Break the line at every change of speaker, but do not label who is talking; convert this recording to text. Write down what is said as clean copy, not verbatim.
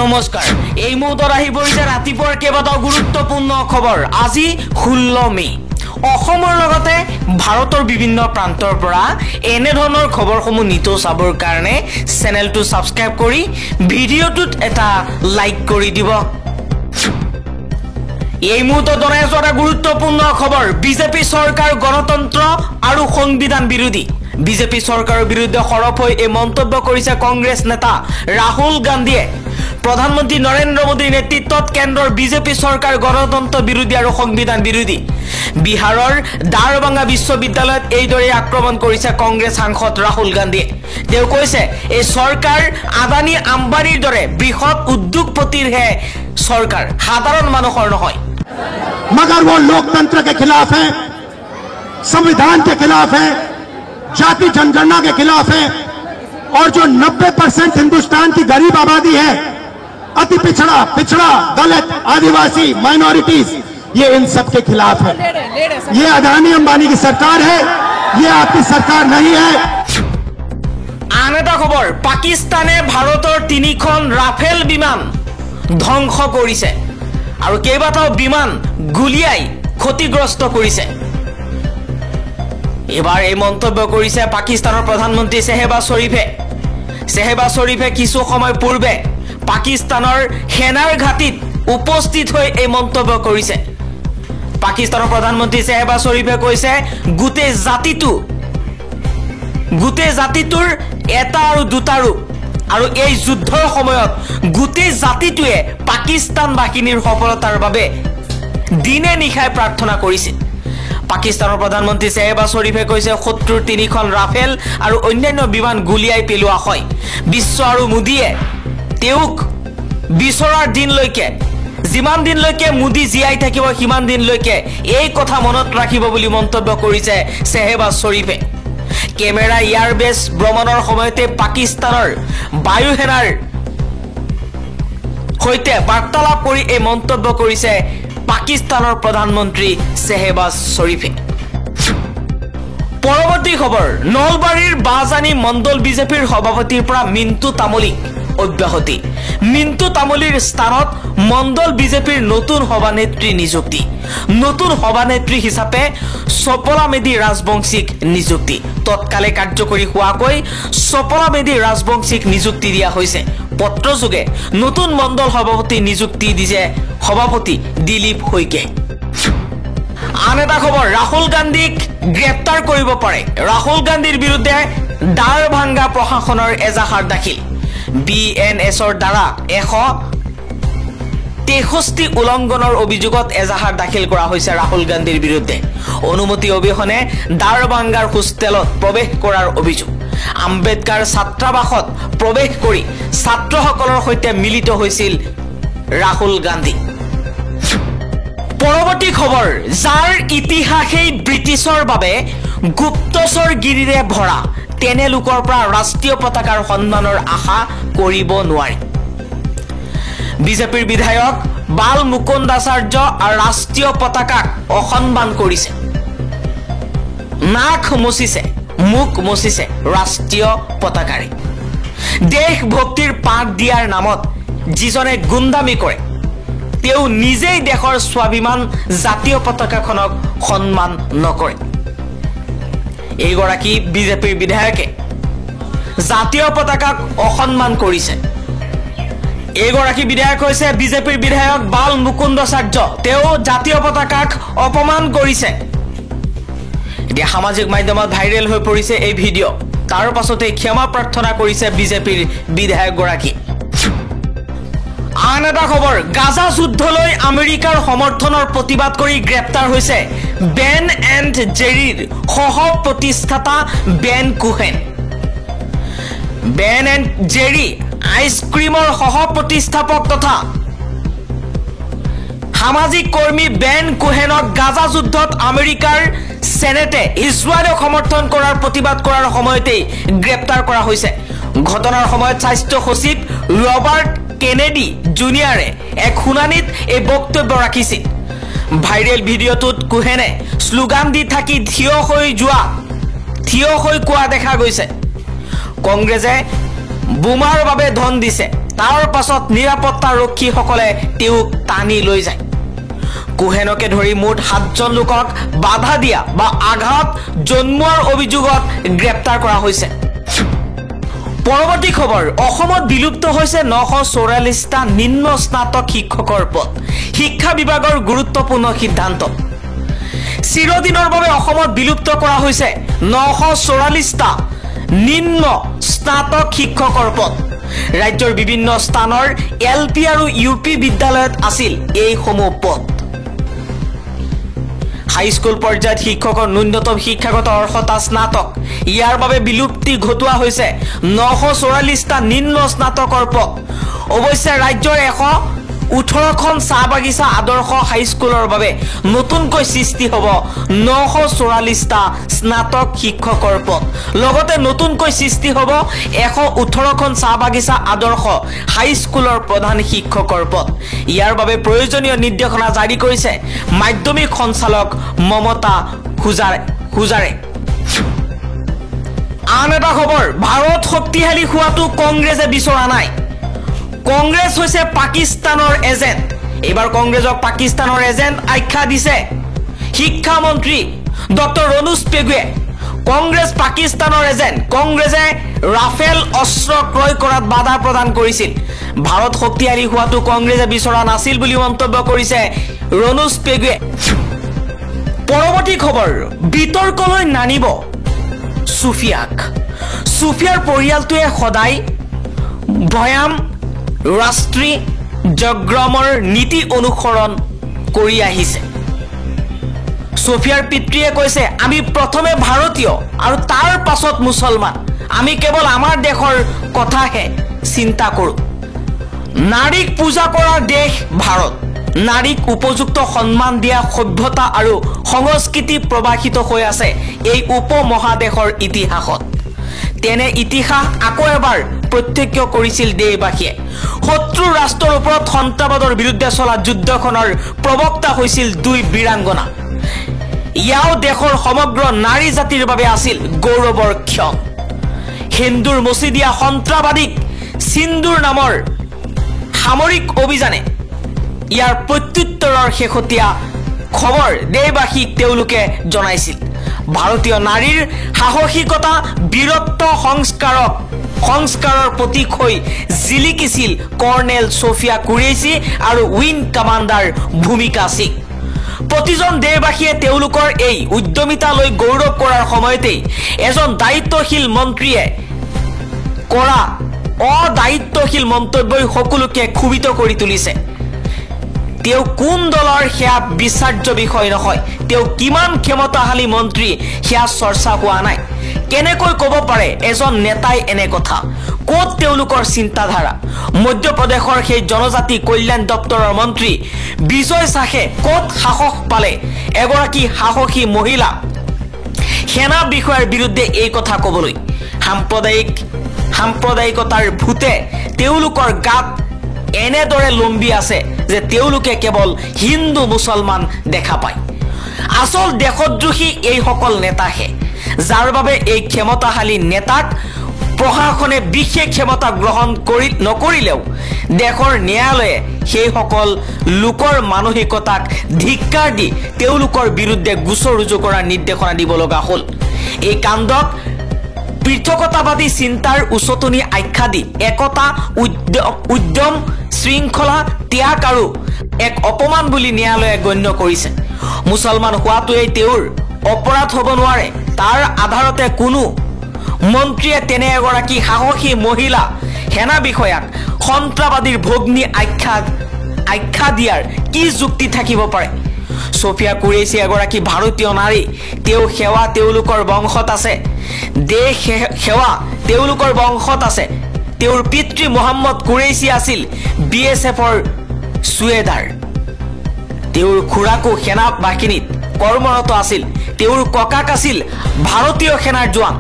নমস্কাৰ এই মুহূৰ্তত আহি পৰিছে ৰাতিপুৱাৰ কেইবাটাও গুৰুত্বপূৰ্ণ খবৰ আজি 16 মে অসমৰ লগতে ভাৰতৰ বিভিন্ন প্ৰান্তৰ পৰা এনে ধৰণৰ খবৰসমূহ নিতৌ চাবৰ কাৰণে চেনেলটো সাবস্ক্ৰাইব কৰি ভিডিঅ'টোত এটা লাইক কৰি দিব এই মুহূৰ্তত জনাইছো এটা গুৰুত্বপূৰ্ণ খবৰ বিজেপি চৰকাৰ গণতন্ত্ৰ আৰু সংবিধান বিৰোধী বিজেপি চৰকাৰৰ বিৰুদ্ধে সৰব হৈ এই মন্তব্য কৰিছে কংগ্ৰেছ নেতা ৰাহুল গান্ধীয়ে প্ৰধানমন্ত্ৰী নৰেন্দ্ৰ মোদীৰ নেতৃত্বত কেন্দ্ৰৰ বিজেপি চৰকাৰ গণতন্ত্ৰ বিৰোধী আৰু সংবিধান বিৰোধী বিহাৰৰ দাৰভাঙ্গা বিশ্ববিদ্যালয়ত এইদৰে আক্ৰমণ কৰিছে কংগ্ৰেছ সাংসদ ৰাহুল গান্ধীয়ে তেওঁ কৈছে এই চৰকাৰ আদানী আম্বানীৰ দৰে বৃহৎ উদ্যোগপতিৰহে চৰকাৰ সাধাৰণ মানুহৰ নহয়
मगर वो लोकतंत्र के खिलाफ है संविधान के खिलाफ है जाति जनगणना के खिलाफ है और जो 90% हिंदुस्तान की गरीब आबादी है अति पिछड़ा दलित आदिवासी माइनॉरिटीज ये इन सब के खिलाफ है ये अदानी अंबानी की सरकार है ये आपकी सरकार नहीं है
आन एटा खबर पाकिस्ताने भारतर 3খন राफेल विमान ধ্বংস কৰিছে আৰু কেইবাটাও বিমান গুলিয়াই ক্ষতিগ্ৰস্ত কৰিছে এবাৰ এই মন্তব্য কৰিছে পাকিস্তানৰ প্ৰধানমন্ত্ৰী শেহবাজ শৰীফে কিছু সময় পূৰ্বে পাকিস্তানৰ সেনাৰ ঘাটিত উপস্থিত হৈ এই মন্তব্য কৰিছে পাকিস্তানৰ প্ৰধানমন্ত্ৰী শেহবাজ শৰীফে কৈছে গোটে জাতিটোৰ এটা আৰু দুটা ৰূপ আৰু এই যুদ্ধৰ সময়ত গোটে জাতিটোৱে পাকিস্তান বাহিনীৰ সফলতাৰ বাবে দিনে নিশাই প্ৰাৰ্থনা কৰিছে পাকিস্তানৰ প্ৰধানমন্ত্ৰী শেহবাজ শৰীফে কৈছে শত্ৰুৰ 3খন ৰাফেল আৰু অন্যান্য বিমান গুলিয়াই পেলোৱা হয় বিশ্ব আৰু মোদীয়ে তেওঁক বিচৰাৰ দিনলৈকে যিমান দিনলৈকে মোদী জীয়াই থাকিব সিমান দিনলৈকে এই কথা মনত ৰাখিব বুলি মন্তব্য কৰিছে শেহবাজ শৰীফে কেমেৰা এয়াৰবেস ভ্ৰমণৰ সময়তে পাকিস্তানৰ বায়ুসেনাৰ হৈতে বাৰ্তালাপ কৰি এই মন্তব্য কৰিছে পাকিস্তানৰ প্ৰধানমন্ত্ৰী শেহবাজ শৰীফে পৰৱৰ্তী খবৰ নলবাৰীৰ বাজানী মণ্ডল বিজেপিৰ সভাপতিৰ পৰা মিণ্টু তামুলী অব্যাহতি মিণ্টু তামুলীৰ স্থানত মণ্ডল বিজেপিৰ নতুন সভানেত্ৰী নিযুক্তি হিচাপে চপলা মেধি ৰাজবংশীক নিযুক্তি তৎকালে কাৰ্যকৰী হোৱাকৈ চপলা মেধি ৰাজবংশীক নিযুক্তি দিয়া হৈছে পত্ৰযোগে নতুন মণ্ডল সভাপতি নিযুক্তি দিছে সভাপতি দিলীপ শইকীয়াই আন এটা খবৰ ৰাহুল গান্ধীক গ্ৰেপ্তাৰ কৰিব পাৰে ৰাহুল গান্ধীৰ বিৰুদ্ধে দাৰভাঙ্গা প্ৰশাসনৰ এজাহাৰ দাখিল বিএনএছৰ দ্বাৰা 163 উলংঘনৰ অভিযোগত এজাহাৰ দাখিল কৰা হৈছে ৰাহুল গান্ধীৰ বিৰুদ্ধে অনুমতি অবিহনে দাৰভাঙ্গাৰ হোষ্টেলত প্ৰৱেশ কৰাৰ অভিযোগ আম্বেদকাৰ ছাত্ৰাবাসত প্ৰৱেশ কৰি ছাত্ৰসকলৰ সৈতে মিলিত হৈছিল ৰাহুল গান্ধী পৰৱৰ্তী খবৰ যাৰ ইতিহাসেই ব্ৰিটিছৰ বাবে গুপ্তচৰগিৰিৰে ভৰা তেনে লোকৰ পৰা ৰাষ্ট্ৰীয় পতাকাৰ সন্মানৰ আশা কৰিব নোৱাৰি বিজেপিৰ বিধায়ক বাল মুকুন্দাচাৰ্য আৰু ৰাষ্ট্ৰীয় পতাকাক অসন্মান কৰিছে মুখ মচিছে ৰাষ্ট্ৰীয় পতাকাৰে দেশ ভক্তিৰ পাঠ দিয়াৰ নামত যিজনে গুণ্ডামি কৰে তেওঁ নিজেই দেশৰ স্বাভিমান জাতীয় পতাকাখনক সন্মান নকৰে এইগৰাকী বিজেপিৰ বিধায়কে জাতীয় পতাকাক অসন্মান কৰিছে এইগৰাকী বিধায়ক হৈছে বিজেপিৰ বিধায়ক বাল মুকুন্দাচাৰ্য তেওঁ জাতীয় পতাকাক অপমান কৰিছে এতিয়া সামাজিক মাধ্যমত ভাইৰেল হৈ পৰিছে এই ভিডিঅ' তাৰ পাছতে ক্ষমা প্ৰাৰ্থনা কৰিছে বিজেপিৰ বিধায়কগৰাকী আন এটা খবৰ গাজা যুদ্ধলৈ আমেৰিকাৰ সমৰ্থনৰ প্ৰতিবাদ কৰি গ্ৰেপ্তাৰ হৈছে বেন এণ্ড জেৰিৰ সহ প্ৰতিষ্ঠাতা বেন জেৰি আইচক্ৰীমৰ সহ প্ৰতিষ্ঠাপক তথা সামাজিক কৰ্মী বেন কুহেনক গাজা যুদ্ধত আমেৰিকাৰ সেনেটে ইজৰাইলক সমৰ্থন কৰাৰ প্ৰতিবাদ কৰাৰ সময়তেই গ্ৰেপ্তাৰ কৰা হৈছে ঘটনাৰ সময়ত স্বাস্থ্য সচিব ৰবাৰ্ট কেনেডি জুনিয়ৰে এক শুনানিত এই বক্তব্য ৰাখিছিল ভাইৰেল ভিডিঅ'টোত কুহেনে স্লোগান দি থাকি থিয় হৈ কোৱা দেখা গৈছে কংগ্ৰেছে বোমাৰ বাবে ধন দিছে তাৰ পাছত নিৰাপত্তাৰক্ষীসকলে তেওঁক টানি লৈ যায়। কুহেনকে ধৰি মুঠ 7জন লোকক বাধা দিয়া বা আঘাত জন্মোৱাৰ অভিযোগত গ্ৰেপ্তাৰ কৰা হৈছে। পৰৱৰ্তী খবৰ, অসমত বিলুপ্ত হৈছে 944টা নিম্ন স্নাতক শিক্ষকৰ পদ। শিক্ষা বিভাগৰ গুৰুত্বপূৰ্ণ সিদ্ধান্ত। চিৰদিনৰ বাবে অসমত বিলুপ্ত কৰা হৈছে 944টা নিম্ন স্নাতক শিক্ষকৰ পদ। ৰাজ্যৰ বিভিন্ন স্থানৰ LP আৰু UP বিদ্যালয়ত আছিল এইসমূহ পদ। হাইস্কুল পৰ্যায়ত শিক্ষকৰ ন্যূনতম শিক্ষাগত অৰ্হতা স্নাতক। ইয়াৰ বাবে বিলুপ্তি ঘটোৱা হৈছে 944টা নিম্ন স্নাতকৰ পদ। অৱশ্যে ৰাজ্যৰ 118খন চাহ বাগিচা আদৰ্শ হাইস্কুলৰ বাবে নতুনকৈ সৃষ্টি হ'ব 944টা স্নাতক শিক্ষকৰ পদ। লগতে নতুনকৈ সৃষ্টি হ'ব 118খন চাহ বাগিচা আদৰ্শ হাইস্কুলৰ প্ৰধান শিক্ষকৰ পদ। ইয়াৰ বাবে প্ৰয়োজনীয় নিৰ্দেশনা জাৰি কৰিছে মাধ্যমিক সঞ্চালক মমতা হুজাৰে। আন এটা খবৰ, ভাৰত শক্তিশালী হোৱাটো কংগ্ৰেছে বিচৰা নাই। কংগ্ৰেছ হৈছে পাকিস্তানৰ এজেণ্ট। এইবাৰ কংগ্ৰেছক পাকিস্তানৰ এজেণ্ট আখ্যা দিছে শিক্ষামন্ত্ৰী ডক্টৰ ৰণোজ পেগুৱে। কংগ্ৰেছ পাকিস্তানৰ এজেণ্ট। কংগ্ৰেছে ৰাফেল অস্ত্ৰ ক্ৰয় কৰাত বাধা প্ৰদান কৰিছিল। ভাৰত শক্তিশালী হোৱাটো কংগ্ৰেছে বিচৰা নাছিল বুলি মন্তব্য কৰিছে ৰণোজ পেগুৱে। পৰৱৰ্তী খবৰ, বিতৰ্কলৈ নানিব ছুফিয়াক। ছুফিয়াৰ পৰিয়ালটোৱে সদায় ভয়াম ৰাষ্ট্ৰীয়গ্ৰমৰ নীতি অনুসৰণ কৰি আহিছে। ছুফিয়াৰ পিতৃয়ে কৈছে, আমি প্ৰথমে ভাৰতীয় আৰু তাৰ পাছত মুছলমান। আমি কেৱল আমাৰ দেশৰ কথাহে চিন্তা কৰোঁ। নাৰীক পূজা কৰাৰ দেশ ভাৰত। নাৰীক উপযুক্ত সন্মান দিয়া সভ্যতা আৰু সংস্কৃতি প্ৰবাহিত হৈ আছে এই উপমহাদেশৰ ইতিহাসত। তেনে ইতিহাস আকৌ এবাৰ প্ৰত্যক্ষ কৰিছিল দেশবাসীয়ে। শত্ৰু ৰাষ্ট্ৰৰ ওপৰত সন্ত্ৰাসবাদৰ বিৰুদ্ধে চলা যুদ্ধখনৰ প্ৰবক্তা হৈছিল 2 বীৰাংগনা। ইয়াও দেশৰ সমগ্ৰ নাৰী জাতিৰ বাবে আছিল গৌৰৱৰ ক্ষণ। হিন্দুৰ মচি দিয়া সন্ত্ৰাসবাদীক সিন্দুৰ নামৰ সামৰিক অভিযানে ইয়াৰ প্ৰত্যুত্তৰৰ শেহতীয়া খবৰ দেশবাসীক তেওঁলোকে জনাইছিল। ভাৰতীয় নাৰীৰ সাহসিকতা, বীৰত্ব, সংস্কাৰৰ প্ৰতীক হৈ জিলিকিছিল কৰ্ণেল ছফিয়া কুৰেশ্বি আৰু উইং কামাণ্ডাৰ ভূমিকা সিং। প্ৰতিজন দেশবাসীয়ে তেওঁলোকৰ এই উদ্যমিতালৈ গৌৰৱ কৰাৰ সময়তেই এজন দায়িত্বশীল মন্ত্ৰীয়ে কৰা অদায়িত্বশীল মন্তব্যই সকলোকে ক্ষোভিত কৰি তুলিছে। তেওঁ কোন দলৰ সেয়া বিচাৰ্য বিষয় নহয়। তেওঁ কিমান ক্ষমতাশালী মন্ত্ৰী সেয়া চৰ্চা হোৱা নাই। কেনেকৈ ক'ব পাৰে এজন নেতাই এনে কথা? ক'ত তেওঁলোকৰ চিন্তাধাৰা? মধ্যপ্ৰদেশৰ সেই জনজাতি কল্যাণ দপ্তৰৰ মন্ত্ৰী বিজয় শাহে ক'ত সাহস পালে এগৰাকী সাহসী মহিলা সেনা বিষয়াৰ বিৰুদ্ধে এই কথা ক'বলৈ? সাম্প্ৰদায়িকতাৰ ভূতে তেওঁলোকৰ গাত এনেদৰে লম্বি আছে যে তেওঁলোকে কেৱল হিন্দু মুছলমান দেখা পায়। আচল দেশদ্ৰোহী এইসকল নেতাহে, যাৰ বাবে এই ক্ষমতাশালী নেতাক প্ৰশাসনে বিশেষ ক্ষমতা গ্ৰহণ নকৰিলেও দেশৰ ন্যায়ালয়ে সেইসকল লোকৰ মানসিকতাক ধিক্কাৰ দি তেওঁলোকৰ বিৰুদ্ধে গোচৰ ৰুজু কৰাৰ নিৰ্দেশনা দিব লগা হ'ল। এই কাণ্ডক পৃথকতাবাদী চিন্তাৰ উচতনি আখ্যা দি একতা, উদ্যম, শৃংখলা, ত্যাগ আৰু এক অপমান বুলি ন্যায়ালয়ে গণ্য কৰিছে। মুছলমান হোৱাটোৱেই তেওঁৰ অপৰাধ হ'ব নোৱাৰে। তাৰ আধাৰতে কোনো মন্ত্ৰীয়ে তেনে এগৰাকী সাহসী মহিলা সেনা বিষয়াক সন্ত্ৰাসবাদীৰ ভগ্নী আখ্যা দিয়াৰ কি যুক্তি থাকিব পাৰে? ছফিয়া কুৰেশ্বি এগৰাকী ভাৰতীয় নাৰী। তেওঁ সেৱা তেওঁলোকৰ বংশত আছে। দেশ সেৱা তেওঁলোকৰ বংশত আছে। তেওঁৰ পিতৃ মোহাম্মদ কুৰেশ্বি আছিল BSFৰ সুৱেদাৰ। তেওঁৰ খুৰাকো সেনা বাহিনীত কৰ্মৰত আছিল। তেওঁৰ ককাক আছিল ভাৰতীয় সেনাৰ জোৱান।